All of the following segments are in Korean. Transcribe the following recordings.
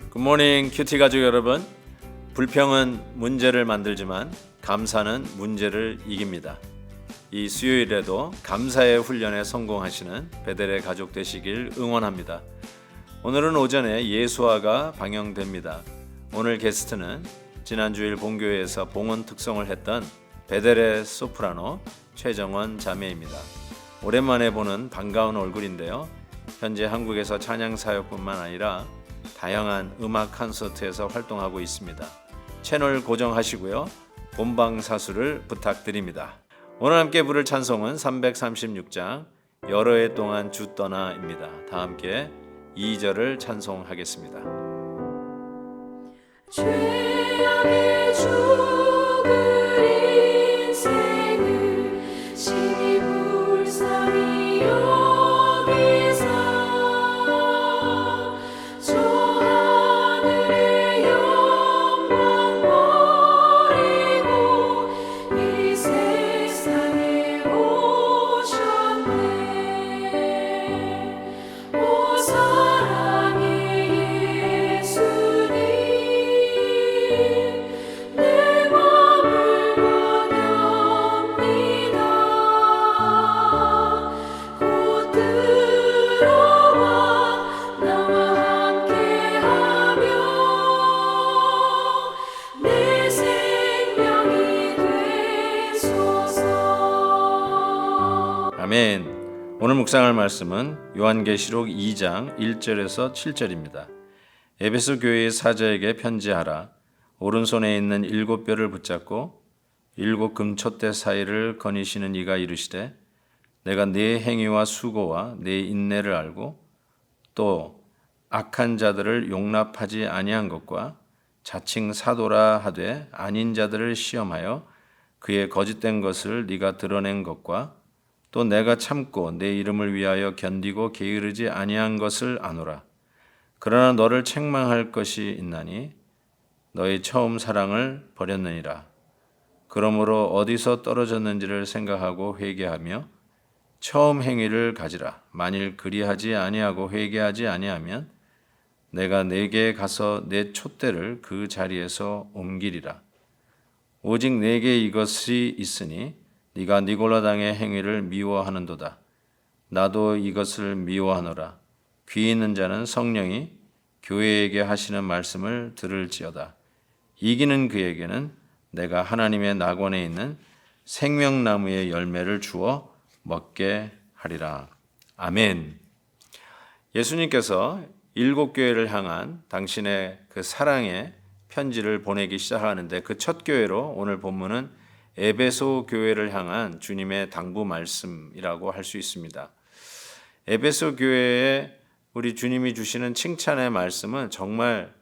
굿모닝 큐티 가족 여러분. 불평은 문제를 만들지만 감사는 문제를 이깁니다. 이 수요일에도 감사의 훈련에 성공하시는 베델의 가족 되시길 응원합니다. 오늘은 오전에 예수화가 방영됩니다. 오늘 게스트는 지난주일 본교회에서 봉헌 특송을 했던 베델의 소프라노 최정원 자매입니다. 오랜만에 보는 반가운 얼굴인데요. 현재 한국에서 찬양 사역뿐만 아니라 다양한 음악 콘서트에서 활동하고 있습니다. 채널 고정하시고요. 본방사수를 부탁드립니다. 오늘 함께 부를 찬송은 336장 여러 해 동안 주 떠나입니다. 다 함께 2절을 찬송하겠습니다. 죄악의 죽을 인생을 신이 불쌍히 여기사 저 하늘의 영광 버리고 이 세상에 오셨네. 오 사랑의 예수님 내 맘을 원합니다. 곧 들어와 나와 함께하며 내 생명이 되소서. 아멘. 오늘 묵상할 말씀은 요한계시록 2장 1절에서 7절입니다. 에베소 교회의 사자에게 편지하라. 오른손에 있는 7뼈를 붙잡고 7 금촛대 사이를 거니시는 이가 이르시되 내가 네 행위와 수고와 네 인내를 알고 또 악한 자들을 용납하지 아니한 것과 자칭 사도라 하되 아닌 자들을 시험하여 그의 거짓된 것을 네가 드러낸 것과 또 내가 참고 내 이름을 위하여 견디고 게으르지 아니한 것을 아노라. 그러나 너를 책망할 것이 있나니 너의 처음 사랑을 버렸느니라. 그러므로 어디서 떨어졌는지를 생각하고 회개하며 처음 행위를 가지라. 만일 그리하지 아니하고 회개하지 아니하면 내가 내게 가서 내 촛대를 그 자리에서 옮기리라. 오직 내게 이것이 있으니 네가 니골라당의 행위를 미워하는도다. 나도 이것을 미워하노라. 귀 있는 자는 성령이 교회에게 하시는 말씀을 들을지어다. 이기는 그에게는 내가 하나님의 낙원에 있는 생명나무의 열매를 주어 먹게 하리라. 아멘. 예수님께서 7교회를 향한 당신의 그 사랑의 편지를 보내기 시작하는데 그 첫 교회로 오늘 본문은 에베소 교회를 향한 주님의 당부 말씀이라고 할 수 있습니다. 에베소 교회에 우리 주님이 주시는 칭찬의 말씀은 정말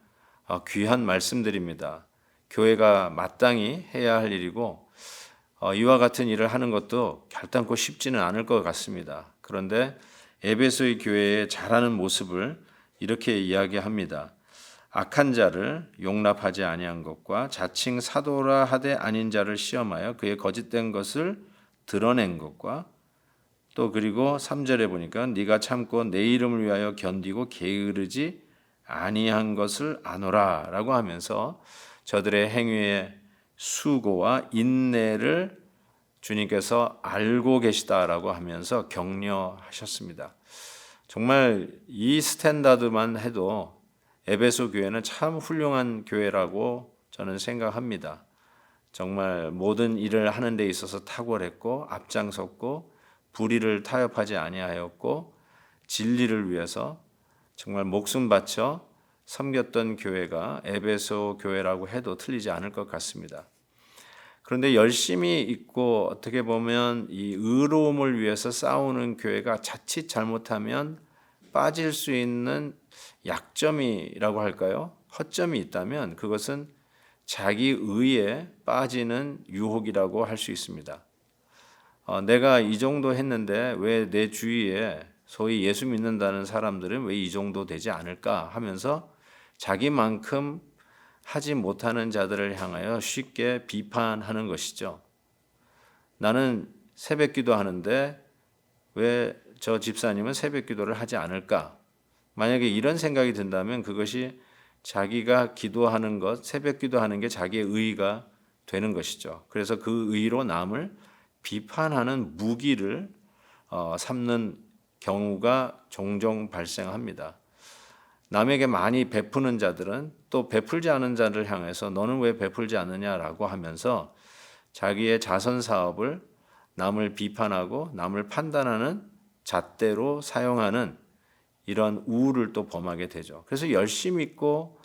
귀한 말씀들입니다. 교회가 마땅히 해야 할 일이고 이와 같은 일을 하는 것도 결단코 쉽지는 않을 것 같습니다. 그런데 에베소의 교회의 잘하는 모습을 이렇게 이야기합니다. 악한 자를 용납하지 아니한 것과 자칭 사도라 하되 아닌 자를 시험하여 그의 거짓된 것을 드러낸 것과 또 그리고 3절에 보니까 네가 참고 내 이름을 위하여 견디고 게으르지 아니한 것을 아노라 라고 하면서 저들의 행위의 수고와 인내를 주님께서 알고 계시다라고 하면서 격려하셨습니다. 정말 이 스탠다드만 해도 에베소 교회는 참 훌륭한 교회라고 저는 생각합니다. 정말 모든 일을 하는 데 있어서 탁월했고 앞장섰고 불의를 타협하지 아니하였고 진리를 위해서 정말 목숨 바쳐 섬겼던 교회가 에베소 교회라고 해도 틀리지 않을 것 같습니다. 그런데 열심히 있고 어떻게 보면 이 의로움을 위해서 싸우는 교회가 자칫 잘못하면 빠질 수 있는 약점이라고 할까요? 허점이 있다면 그것은 자기 의에 빠지는 유혹이라고 할 수 있습니다. 내가 이 정도 했는데 왜 내 주위에 소위 예수 믿는다는 사람들은 왜 이 정도 되지 않을까 하면서 자기만큼 하지 못하는 자들을 향하여 쉽게 비판하는 것이죠. 나는 새벽 기도 하는데 왜 저 집사님은 새벽 기도를 하지 않을까? 만약에 이런 생각이 든다면 그것이 자기가 기도하는 것, 새벽 기도하는 게 자기의 의의가 되는 것이죠. 그래서 그 의의로 남을 비판하는 무기를 삼는 경우가 종종 발생합니다. 남에게 많이 베푸는 자들은 또 베풀지 않은 자를 향해서 너는 왜 베풀지 않느냐라고 하면서 자기의 자선 사업을 남을 비판하고 남을 판단하는 잣대로 사용하는 이런 우울을 또 범하게 되죠. 그래서 열심히 있고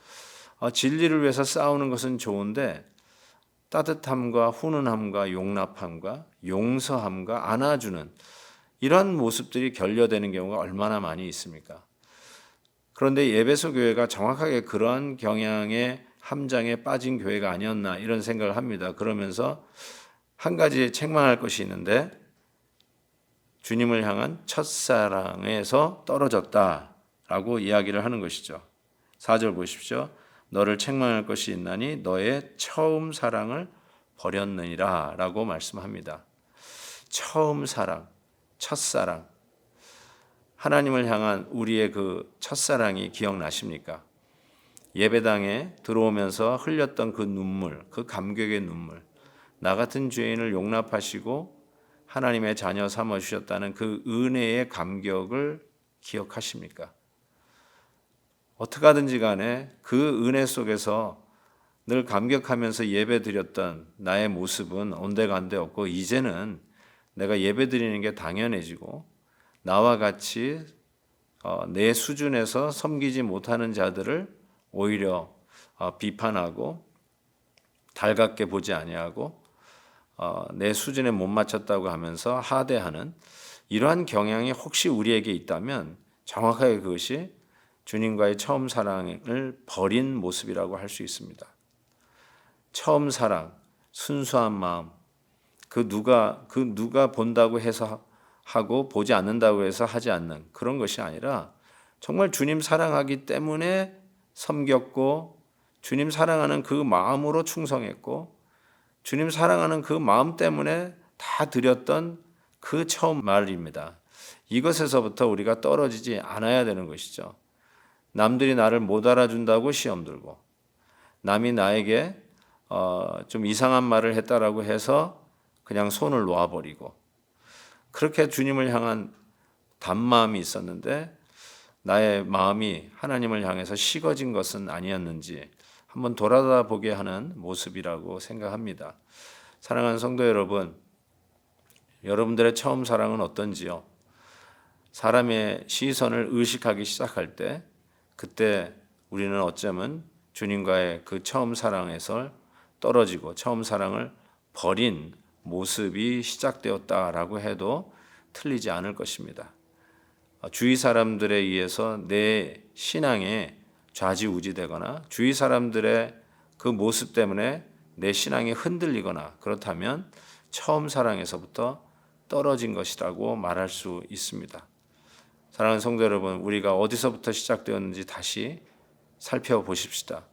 진리를 위해서 싸우는 것은 좋은데 따뜻함과 훈훈함과 용납함과 용서함과 안아주는 이런 모습들이 결여되는 경우가 얼마나 많이 있습니까? 그런데 에베소 교회가 정확하게 그런 경향의 함정에 빠진 교회가 아니었나 이런 생각을 합니다. 그러면서 한 가지 책망할 것이 있는데 주님을 향한 첫사랑에서 떨어졌다라고 이야기를 하는 것이죠. 4절 보십시오. 너를 책망할 것이 있나니 너의 처음 사랑을 버렸느니라 라고 말씀합니다. 처음 사랑, 첫사랑. 하나님을 향한 우리의 그 첫사랑이 기억나십니까? 예배당에 들어오면서 흘렸던 그 눈물, 그 감격의 눈물, 나 같은 죄인을 용납하시고 하나님의 자녀 삼아주셨다는 그 은혜의 감격을 기억하십니까? 어떻게 하든지 간에 그 은혜 속에서 늘 감격하면서 예배 드렸던 나의 모습은 온데간데 없고 이제는 내가 예배 드리는 게 당연해지고 나와 같이 내 수준에서 섬기지 못하는 자들을 오히려 비판하고 달갑게 보지 아니하고 내 수준에 못 맞췄다고 하면서 하대하는 이러한 경향이 혹시 우리에게 있다면 정확하게 그것이 주님과의 처음 사랑을 버린 모습이라고 할 수 있습니다. 처음 사랑, 순수한 마음, 그 누가 본다고 해서 하고 보지 않는다고 해서 하지 않는 그런 것이 아니라 정말 주님 사랑하기 때문에 섬겼고 주님 사랑하는 그 마음으로 충성했고 주님 사랑하는 그 마음 때문에 다 드렸던 그 처음 말입니다. 이것에서부터 우리가 떨어지지 않아야 되는 것이죠. 남들이 나를 못 알아준다고 시험 들고 남이 나에게 좀 이상한 말을 했다라고 해서 그냥 손을 놓아버리고 그렇게 주님을 향한 단마음이 있었는데 나의 마음이 하나님을 향해서 식어진 것은 아니었는지 한번 돌아보게 하는 모습이라고 생각합니다. 사랑하는 성도 여러분, 여러분들의 처음 사랑은 어떤지요? 사람의 시선을 의식하기 시작할 때 그때 우리는 어쩌면 주님과의 그 처음 사랑에서 떨어지고 처음 사랑을 버린 모습이 시작되었다라고 해도 틀리지 않을 것입니다. 주위 사람들에 의해서 내 신앙에 좌지우지되거나 주위 사람들의 그 모습 때문에 내 신앙이 흔들리거나 그렇다면 처음 사랑에서부터 떨어진 것이라고 말할 수 있습니다. 사랑하는 성도 여러분, 우리가 어디서부터 시작되었는지 다시 살펴보십시다.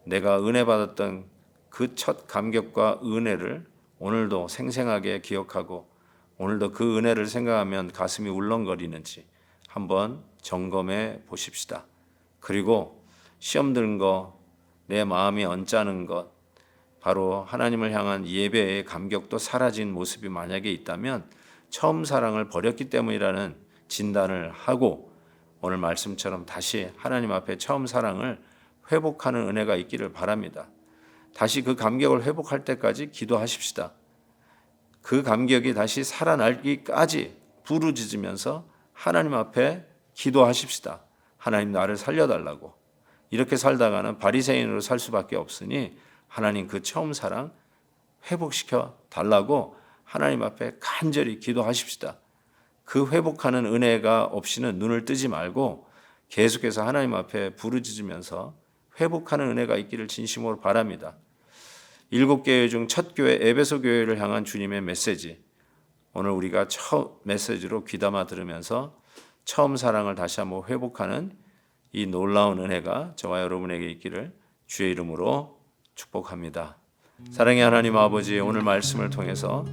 내가 은혜 받았던 그 첫 감격과 은혜를 오늘도 생생하게 기억하고 오늘도 그 은혜를 생각하면 가슴이 울렁거리는지 한번 점검해 보십시다. 그리고 시험 드는 거, 내 마음이 언짢은 것, 바로 하나님을 향한 예배의 감격도 사라진 모습이 만약에 있다면 처음 사랑을 버렸기 때문이라는 진단을 하고 오늘 말씀처럼 다시 하나님 앞에 처음 사랑을 회복하는 은혜가 있기를 바랍니다. 다시 그 감격을 회복할 때까지 기도하십시다. 그 감격이 다시 살아나기까지 부르짖으면서 하나님 앞에 기도하십시다. 하나님 나를 살려달라고. 이렇게 살다가는 바리새인으로 살 수밖에 없으니 하나님 그 처음 사랑 회복시켜 달라고 하나님 앞에 간절히 기도하십시다. 그 회복하는 은혜가 없이는 눈을 뜨지 말고 계속해서 하나님 앞에 부르짖으면서 회복하는 은혜가 있기를 진심으로 바랍니다. 7교회 중 첫 교회 에베소 교회를 향한 주님의 메시지, 오늘 우리가 처음 메시지로 귀담아 들으면서 처음 사랑을 다시 한번 회복하는 이 놀라운 은혜가 저와 여러분에게 있기를 주의 이름으로 축복합니다. 사랑의 하나님 아버지, 오늘 말씀을 통해서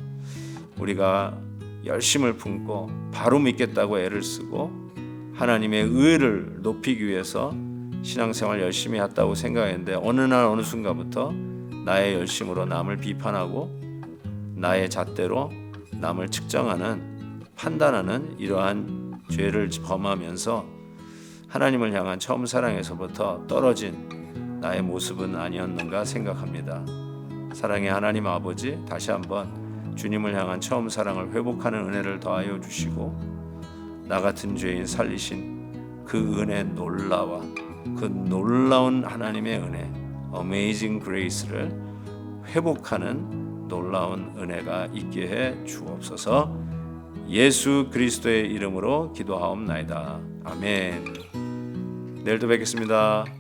우리가 열심을 품고 바로 믿겠다고 애를 쓰고 하나님의 의를 높이기 위해서 신앙생활 열심히 했다고 생각했는데 어느 날 어느 순간부터 나의 열심으로 남을 비판하고 나의 잣대로 남을 측정하는, 판단하는 이러한 죄를 범하면서 하나님을 향한 처음 사랑에서부터 떨어진 나의 모습은 아니었는가 생각합니다. 사랑의 하나님 아버지, 다시 한번 주님을 향한 처음 사랑을 회복하는 은혜를 더하여 주시고 나 같은 죄인 살리신 그 은혜 놀라와 그 놀라운 하나님의 은혜, Amazing Grace를 회복하는 놀라운 은혜가 있게 해 주옵소서. 예수 그리스도의 이름으로 기도하옵나이다. 아멘. 내일도 뵙겠습니다.